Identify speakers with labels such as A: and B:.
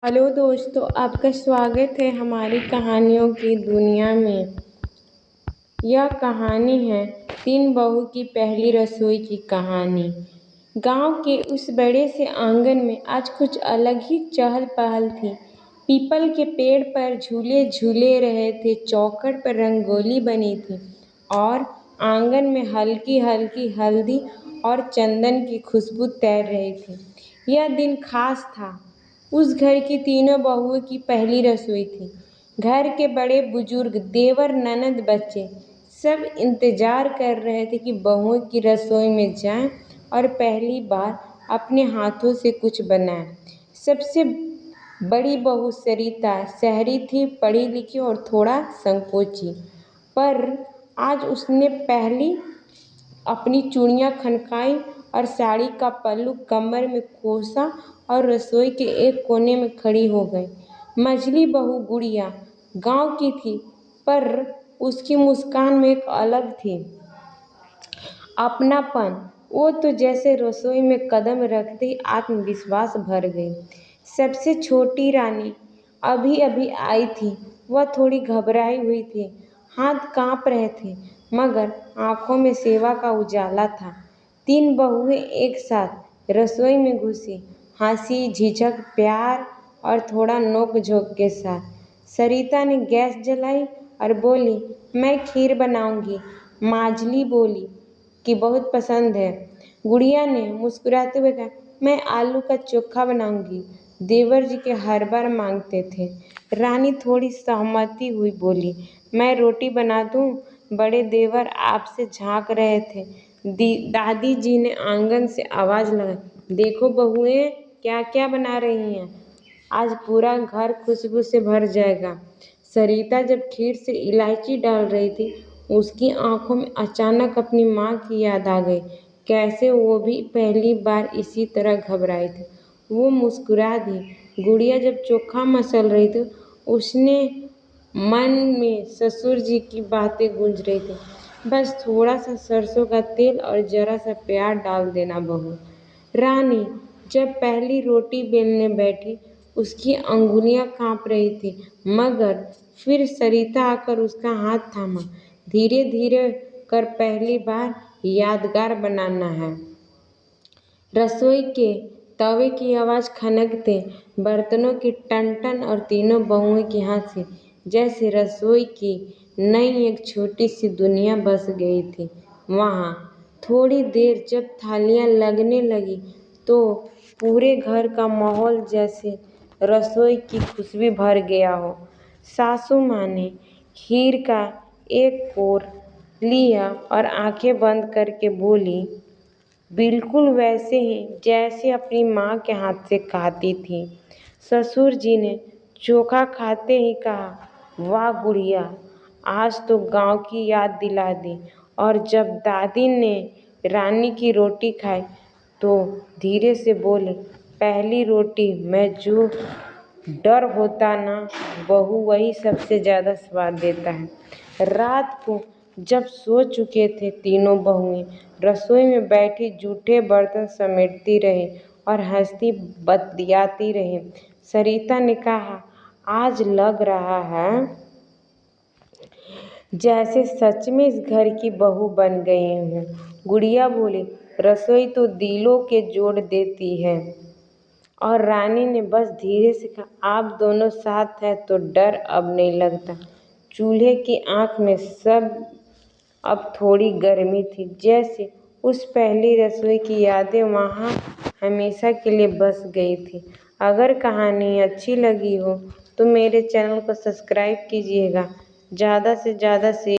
A: Hello दोस्तों, आपका स्वागत है हमारी कहानियों की दुनिया में। यह कहानी है 3 बहू की पहली रसोई की कहानी। गांव के उस बड़े से आंगन में आज कुछ अलग ही चहल पहल थी। पीपल के पेड़ पर झूले झूले रहे थे, चौखट पर रंगोली बनी थी और आंगन में हल्की हल्की हल्दी और चंदन की खुशबू तैर रही थी। यह दिन खास था। उस घर की तीनों बहुओं की पहली रसोई थी। घर के बड़े बुजुर्ग, देवर, ननद, बच्चे सब इंतजार कर रहे थे कि बहुओं की रसोई में जाएं और पहली बार अपने हाथों से कुछ बनाएं। सबसे बड़ी बहू सरिता शहरी थी, पढ़ी लिखी और थोड़ा संकोची, पर आज उसने पहली अपनी चूड़ियाँ खनकाई और साड़ी का पल्लू कमर में खोसा और रसोई के एक कोने में खड़ी हो गई। मझली बहू गुड़िया गांव की थी, पर उसकी मुस्कान में एक अलग थी अपनापन। वो तो जैसे रसोई में कदम रखते ही आत्मविश्वास भर गई। सबसे छोटी रानी अभी अभी आई थी। वह थोड़ी घबराई हुई थी, हाथ कांप रहे थे, मगर आंखों में सेवा का उजाला था। 3 बहुएं एक साथ रसोई में घुसी, हंसी, झिझक, प्यार और थोड़ा नोक-झोंक के साथ। सरिता ने गैस जलाई और बोली, मैं खीर बनाऊंगी। माजली बोली कि बहुत पसंद है। गुड़िया ने मुस्कुराते हुए कहा, मैं आलू का चोखा बनाऊंगी, देवर जी के हर बार मांगते थे। रानी थोड़ी सहमति हुई, बोली, मैं रोटी बना दूं, बड़े देवर आपसे झांक रहे थे। दादी जी ने आंगन से आवाज लगाई, देखो बहुएं क्या क्या बना रही हैं, आज पूरा घर खुशबू से भर जाएगा। सरिता जब खीर से इलायची डाल रही थी, उसकी आंखों में अचानक अपनी माँ की याद आ गई। कैसे वो भी पहली बार इसी तरह घबराई थी। वो मुस्कुरा दी। गुड़िया जब चोखा मसल रही थी, उसने मन में ससुर जी की बातें गूंज रही थी, बस थोड़ा सा सरसों का तेल और जरा सा प्यार डाल देना बहू। रानी जब पहली रोटी बेलने बैठी, उसकी अंगुलियां कांप रही थी, मगर फिर सरिता आकर उसका हाथ थामा। धीरे धीरे कर पहली बार यादगार बनाना है। रसोई के तवे की आवाज़ खनकते, बर्तनों की टन-टन और तीनों बहुओं की हंसी, जैसे रसोई की नई एक छोटी सी दुनिया बस गई थी वहाँ। थोड़ी देर जब थालियाँ लगने लगी, तो पूरे घर का माहौल जैसे रसोई की खुशबू भर गया हो। सासू माँ ने खीर का एक कोर लिया और आंखें बंद करके बोली, बिल्कुल वैसे ही जैसे अपनी माँ के हाथ से खाती थी। ससुर जी ने चोखा खाते ही कहा, वाह गुड़िया, आज तो गांव की याद दिला दी। और जब दादी ने रानी की रोटी खाई, तो धीरे से बोले, पहली रोटी में जो डर होता ना बहू, वही सबसे ज़्यादा स्वाद देता है। रात को जब सो चुके थे, तीनों बहुएं रसोई में बैठी जूठे बर्तन समेटती रही और हंसती बतियाती रही। सरिता ने कहा, आज लग रहा है जैसे सच में इस घर की बहू बन गई हूँ। गुड़िया बोली, रसोई तो दिलों के जोड़ देती है। और रानी ने बस धीरे से कहा, आप दोनों साथ हैं तो डर अब नहीं लगता। चूल्हे की आंख में सब अब थोड़ी गर्मी थी, जैसे उस पहली रसोई की यादें वहाँ हमेशा के लिए बस गई थी। अगर कहानी अच्छी लगी हो तो मेरे चैनल को सब्सक्राइब कीजिएगा, ज़्यादा से ज़्यादा शेयर